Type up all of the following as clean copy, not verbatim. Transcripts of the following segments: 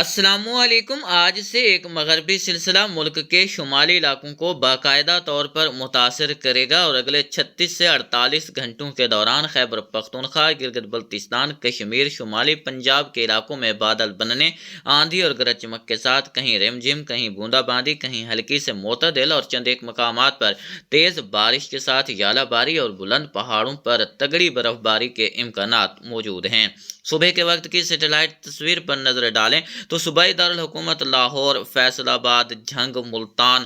السلام علیکم۔ آج سے ایک مغربی سلسلہ ملک کے شمالی علاقوں کو باقاعدہ طور پر متاثر کرے گا اور اگلے 36 سے 48 گھنٹوں کے دوران خیبر پختونخوا، گلگت بلتستان، کشمیر، شمالی پنجاب کے علاقوں میں بادل بننے، آندھی اور گرج چمک کے ساتھ کہیں رم جھم، کہیں بوندا باندی، کہیں ہلکی سے معتدل اور چند ایک مقامات پر تیز بارش کے ساتھ ژالہ باری اور بلند پہاڑوں پر تگڑی برف باری کے امکانات موجود ہیں۔ صبح کے وقت کی سیٹلائٹ تصویر پر نظر ڈالیں تو صوبائی دارالحکومت لاہور، فیصل آباد، جھنگ، ملتان،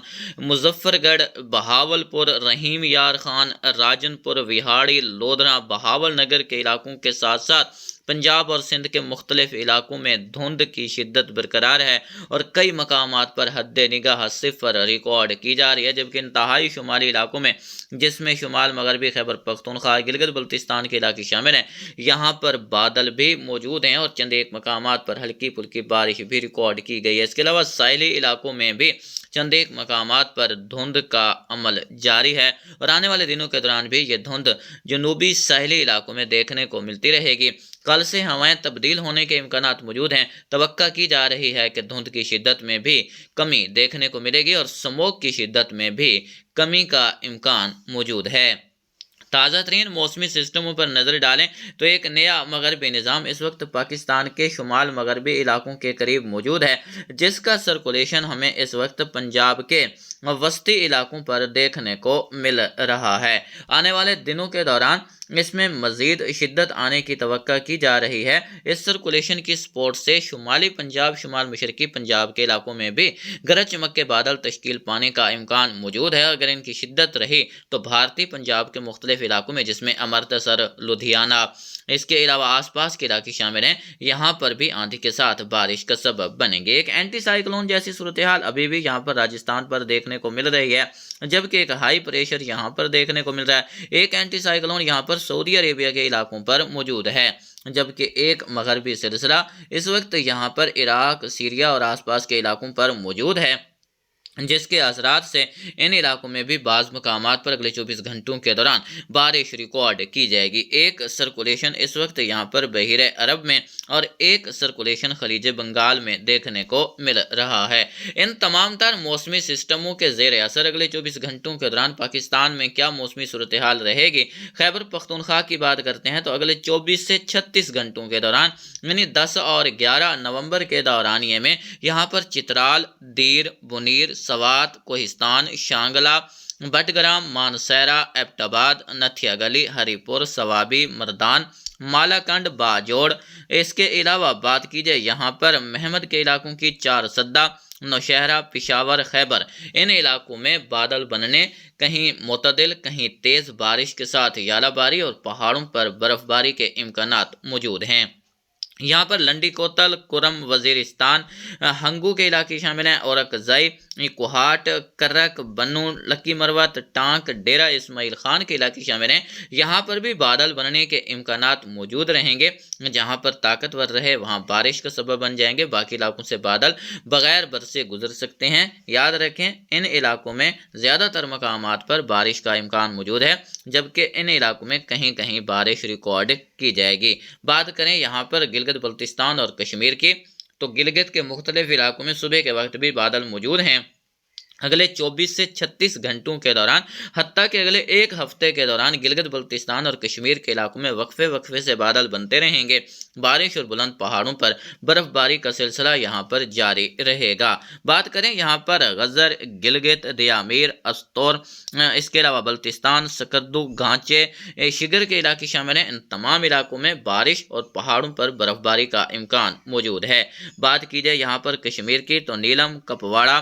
مظفر گڑھ، بہاولپور، رحیم یار خان، راجن پور، وہاڑی، لودھرا، بہاول نگر کے علاقوں کے ساتھ ساتھ پنجاب اور سندھ کے مختلف علاقوں میں دھند کی شدت برقرار ہے اور کئی مقامات پر حد نگاہ صفر ریکارڈ کی جا رہی ہے، جبکہ انتہائی شمالی علاقوں میں جس میں شمال مغربی خیبر پختونخوا، گلگت بلتستان کے علاقے شامل ہیں، یہاں پر بادل بھی موجود ہیں اور چند ایک مقامات پر ہلکی پھلکی بارش بھی ریکارڈ کی گئی ہے۔ اس کے علاوہ ساحلی علاقوں میں بھی چند ایک مقامات پر دھند کا عمل جاری ہے اور آنے والے دنوں کے دوران بھی یہ دھند جنوبی ساحلی علاقوں میں دیکھنے کو ملتی رہے گی۔ کل سے ہوائیں تبدیل ہونے کے امکانات موجود ہیں۔ توقع کی جا رہی ہے کہ دھند کی شدت میں بھی کمی دیکھنے کو ملے گی اور اسموگ کی شدت میں بھی کمی کا امکان موجود ہے۔ تازہ ترین موسمی سسٹموں پر نظر ڈالیں تو ایک نیا مغربی نظام اس وقت پاکستان کے شمال مغربی علاقوں کے قریب موجود ہے، جس کا سرکولیشن ہمیں اس وقت پنجاب کے وسطی علاقوں پر دیکھنے کو مل رہا ہے۔ آنے والے دنوں کے دوران اس میں مزید شدت آنے کی توقع کی جا رہی ہے۔ اس سرکولیشن کی سپورٹ سے شمالی پنجاب، شمال مشرقی پنجاب کے علاقوں میں بھی گرج چمک کے بادل تشکیل پانے کا امکان موجود ہے۔ اگر ان کی شدت رہی تو بھارتی پنجاب کے مختلف علاقوں میں جس میں امرتسر، لدھیانہ، اس کے علاوہ آس پاس کے علاقے شامل ہیں، یہاں پر بھی آندھی کے ساتھ بارش کا سبب بنیں گے۔ ایک اینٹی سائیکلون جیسی صورتحال ابھی بھی یہاں پر راجستھان پر دیکھنے کو مل رہی ہے، جبکہ ایک ہائی پریشر یہاں پر دیکھنے کو مل رہا ہے۔ ایک اینٹی سائیکلون یہاں پر سعودی عربیہ کے علاقوں پر موجود ہے، جبکہ ایک مغربی سلسلہ اس وقت یہاں پر عراق، سیریا اور آس پاس کے علاقوں پر موجود ہے، جس کے اثرات سے ان علاقوں میں بھی بعض مقامات پر اگلے 24 گھنٹوں کے دوران بارش ریکارڈ کی جائے گی۔ ایک سرکولیشن اس وقت یہاں پر بحیرہ عرب میں اور ایک سرکولیشن خلیج بنگال میں دیکھنے کو مل رہا ہے۔ ان تمام تر موسمی سسٹموں کے زیر اثر اگلے 24 گھنٹوں کے دوران پاکستان میں کیا موسمی صورتحال رہے گی؟ خیبر پختونخوا کی بات کرتے ہیں تو اگلے 24 سے 36 گھنٹوں کے دوران یعنی 10 اور 11 نومبر کے دورانیے میں یہاں پر چترال، دیر، بنیر، سوات، کوہستان، شانگلہ، بٹگرام، مانسیرہ، ایبٹ آباد، نتھیا گلی، ہری پور، سوابی، مردان، مالاکنڈ، باجوڑ، اس کے علاوہ بات کی جائے یہاں پر محمد کے علاقوں کی، چار سدہ، نوشہرہ، پشاور، خیبر، ان علاقوں میں بادل بننے، کہیں معتدل کہیں تیز بارش کے ساتھ ژالہ باری اور پہاڑوں پر برف باری کے امکانات موجود ہیں۔ یہاں پر لنڈی کوتل، کرم، وزیرستان، ہنگو کے علاقے شامل ہیں، اورکزئی، کوہاٹ، کرک، بنو، لکی مروت، ٹانک، ڈیرہ اسماعیل خان کے علاقے شامل ہیں۔ یہاں پر بھی بادل بننے کے امکانات موجود رہیں گے، جہاں پر طاقتور رہے وہاں بارش کا سبب بن جائیں گے، باقی علاقوں سے بادل بغیر برسے گزر سکتے ہیں۔ یاد رکھیں ان علاقوں میں زیادہ تر مقامات پر بارش کا امکان موجود ہے، جبکہ ان علاقوں میں کہیں کہیں بارش ریکارڈ کی جائے گی۔ بات کریں یہاں پر گلگت بلتستان اور کشمیر کی تو گلگت کے مختلف علاقوں میں صبح کے وقت بھی بادل موجود ہیں۔ اگلے 24 سے 36 گھنٹوں کے دوران حتیٰ کہ اگلے ایک ہفتے کے دوران گلگت بلتستان اور کشمیر کے علاقوں میں وقفے وقفے سے بادل بنتے رہیں گے۔ بارش اور بلند پہاڑوں پر برف باری کا سلسلہ یہاں پر جاری رہے گا۔ بات کریں یہاں پر غزر، گلگت، دیامیر، استور، اس کے علاوہ بلتستان، سکردو، گانچے، شگر کے علاقے شامل ہیں۔ ان تمام علاقوں میں بارش اور پہاڑوں پر برف باری کا امکان موجود ہے۔ بات کی جائے یہاں پر کشمیر کی تو نیلم، کپواڑہ،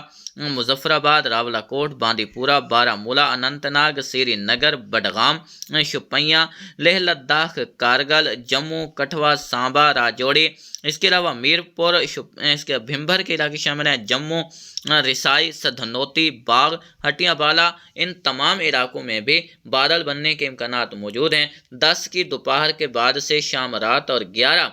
مظفر آباد، راولہ کوٹ، باندی پورہ، بارہمولہ، اننت ناگ، سری نگر، بڈگام، شوپیاں، لیہ لداخ، کارگل، جموں، کٹھوا، سانبا، راجوڑی، اس کے علاوہ میرپور، اس کے بھمبر کے علاقے شامل ہیں، جموں، رسائی، سدھنوتی، باغ، ہٹیاں بالا، ان تمام علاقوں میں بھی بادل بننے کے امکانات موجود ہیں۔ 10 کی دوپہر کے بعد سے شام رات اور 11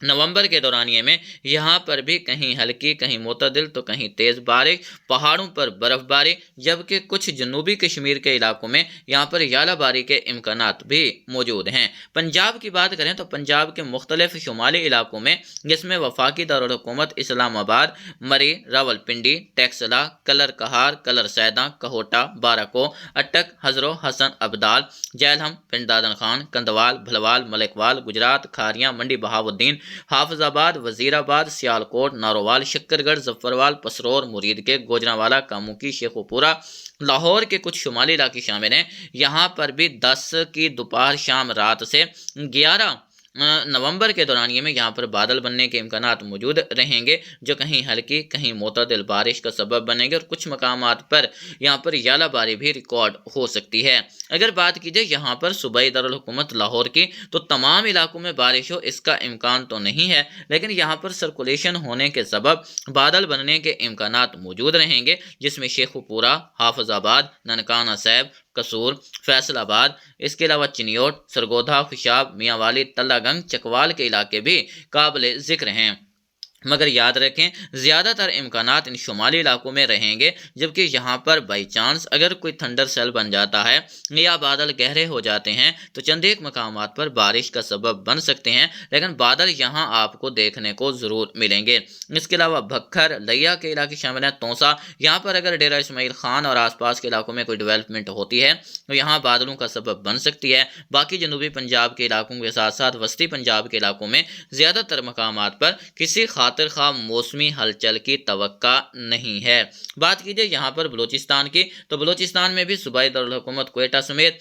نومبر کے دورانیے میں یہاں پر بھی کہیں ہلکی کہیں معتدل تو کہیں تیز بارش، پہاڑوں پر برف باری، جبکہ کچھ جنوبی کشمیر کے علاقوں میں یہاں پر ژالہ باری کے امکانات بھی موجود ہیں۔ پنجاب کی بات کریں تو پنجاب کے مختلف شمالی علاقوں میں، جس میں وفاقی دارالحکومت اسلام آباد، مری، راولپنڈی، ٹیکسلا، کلر کہار، کلر سیداں، کہوٹہ، باراکو، اٹک، ہزرو، حسن ابدال، جیلہم، پنڈ دادن خان، کندوال، بھلوال، ملکوال، گجرات، کھاریاں، منڈی بہاؤالدین، حافظ آباد، وزیر آباد، سیالکوٹ، نارووال، شکرگڑھ، ظفروال، پسرور، مرید کے، گوجرانوالا، کاموکی، شیخوپورہ، لاہور کے کچھ شمالی علاقے شامل ہیں۔ یہاں پر بھی 10 کی دوپہر شام رات سے 11 نومبر کے دورانیے میں یہاں پر بادل بننے کے امکانات موجود رہیں گے، جو کہیں ہلکی کہیں معتدل بارش کا سبب بنیں گے، اور کچھ مقامات پر یہاں پر ژالہ باری بھی ریکارڈ ہو سکتی ہے۔ اگر بات کی جائے یہاں پر صوبائی دارالحکومت لاہور کی، تو تمام علاقوں میں بارش ہو اس کا امکان تو نہیں ہے، لیکن یہاں پر سرکولیشن ہونے کے سبب بادل بننے کے امکانات موجود رہیں گے، جس میں شیخوپورہ، حافظ آباد، ننکانہ صاحب، قصور، فیصل آباد، اس کے علاوہ چنیوٹ، سرگودھا، خوشاب، میاں والی، تلہ گنگ، چکوال کے علاقے بھی قابل ذکر ہیں۔ مگر یاد رکھیں زیادہ تر امکانات ان شمالی علاقوں میں رہیں گے، جبکہ یہاں پر بائی چانس اگر کوئی تھنڈر سیل بن جاتا ہے یا بادل گہرے ہو جاتے ہیں تو چند ایک مقامات پر بارش کا سبب بن سکتے ہیں، لیکن بادل یہاں آپ کو دیکھنے کو ضرور ملیں گے۔ اس کے علاوہ بھکھر، لیا کے علاقے شامل ہیں، تونسا، یہاں پر اگر ڈیرہ اسماعیل خان اور آس پاس کے علاقوں میں کوئی ڈیولپمنٹ ہوتی ہے تو یہاں بادلوں کا سبب بن سکتی ہے۔ باقی جنوبی پنجاب کے علاقوں کے ساتھ ساتھ وسطی پنجاب کے علاقوں میں زیادہ تر مقامات پر کسی خاطر خواہ موسمی ہلچل کی توقع نہیں ہے۔ بات کیجئے یہاں پر بلوچستان کی، تو بلوچستان میں بھی صوبائی دارالحکومت کوئٹہ سمیت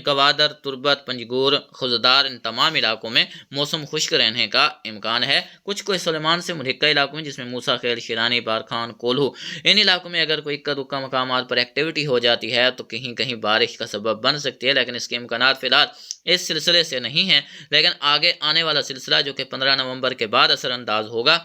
گوادر، تربت، پنجگور، خزدار، ان تمام علاقوں میں موسم خشک رہنے کا امکان ہے۔ کچھ کوئی سلیمان سے ملحقہ علاقوں میں، جس میں موسیٰ خیل، شیرانی، بارکھان، کولہو، ان علاقوں میں اگر کوئی اکا دکا مقامات پر ایکٹیویٹی ہو جاتی ہے تو کہیں کہیں بارش کا سبب بن سکتی ہے، لیکن اس کے امکانات فی الحال اس سلسلے سے نہیں ہیں۔ لیکن آگے آنے والا سلسلہ جو کہ 15 نومبر کے بعد اثر انداز ہوگا،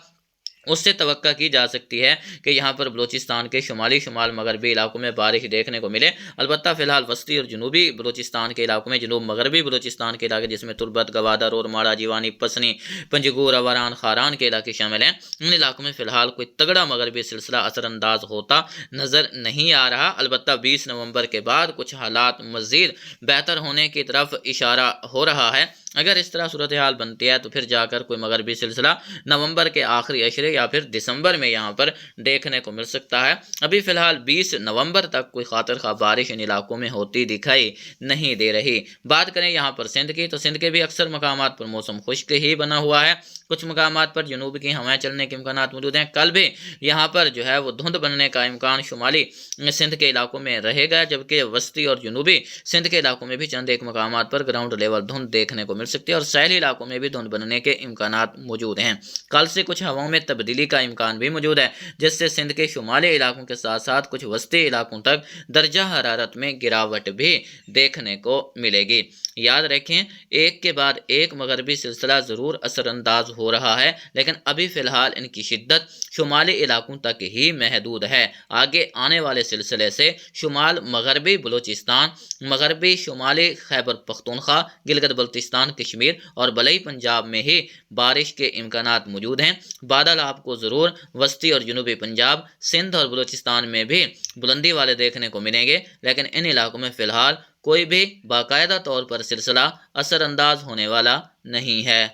اس سے توقع کی جا سکتی ہے کہ یہاں پر بلوچستان کے شمالی شمال مغربی علاقوں میں بارش دیکھنے کو ملے۔ البتہ فی الحال وسطی اور جنوبی بلوچستان کے علاقوں میں، جنوب مغربی بلوچستان کے علاقے جس میں تربت، گوادر، اور ماڑا، جیوانی، پسنی، پنجگور، اوران، خاران کے علاقے شامل ہیں، ان علاقوں میں فی الحال کوئی تگڑا مغربی سلسلہ اثر انداز ہوتا نظر نہیں آ رہا۔ البتہ 20 نومبر کے بعد کچھ حالات مزید بہتر ہونے کی طرف اشارہ ہو رہا ہے۔ اگر اس طرح صورتحال بنتی ہے تو پھر جا کر کوئی مغربی سلسلہ نومبر کے آخری عشرے یا پھر دسمبر میں یہاں پر دیکھنے کو مل سکتا ہے۔ ابھی فی الحال 20 نومبر تک کوئی خاطر خواہ بارش ان علاقوں میں ہوتی دکھائی نہیں دے رہی۔ بات کریں یہاں پر سندھ کی، تو سندھ کے بھی اکثر مقامات پر موسم خشک ہی بنا ہوا ہے۔ کچھ مقامات پر جنوب کی ہوائیں چلنے کے امکانات موجود ہیں۔ کل بھی یہاں پر جو ہے وہ دھند بننے کا امکان شمالی سندھ کے علاقوں میں رہے گا، جبکہ وسطی اور جنوبی سندھ کے علاقوں میں بھی چند ایک مقامات پر گراؤنڈ لیول دھند دیکھنے کو مل سکتی ہے، اور ساحلی علاقوں میں بھی دھند بننے کے امکانات موجود ہیں۔ کل سے کچھ ہواؤں میں تبدیلی کا امکان بھی موجود ہے، جس سے سندھ کے شمالی علاقوں کے ساتھ ساتھ کچھ وسطی علاقوں تک درجہ حرارت میں گراوٹ بھی دیکھنے کو ملے گی۔ یاد رکھیں ایک کے بعد ایک مغربی سلسلہ ضرور اثر انداز ہو رہا ہے، لیکن ابھی فی الحال ان کی شدت شمالی علاقوں تک ہی محدود ہے۔ آگے آنے والے سلسلے سے شمال مغربی بلوچستان، مغربی شمالی خیبر پختونخوا، گلگت بلتستان، کشمیر اور بلئی پنجاب میں ہی بارش کے امکانات موجود ہیں۔ بادل آپ کو ضرور وسطی اور جنوبی پنجاب، سندھ اور بلوچستان میں بھی بلندی والے دیکھنے کو ملیں گے، لیکن ان علاقوں میں فی الحال کوئی بھی باقاعدہ طور پر سلسلہ اثر انداز ہونے والا نہیں ہے۔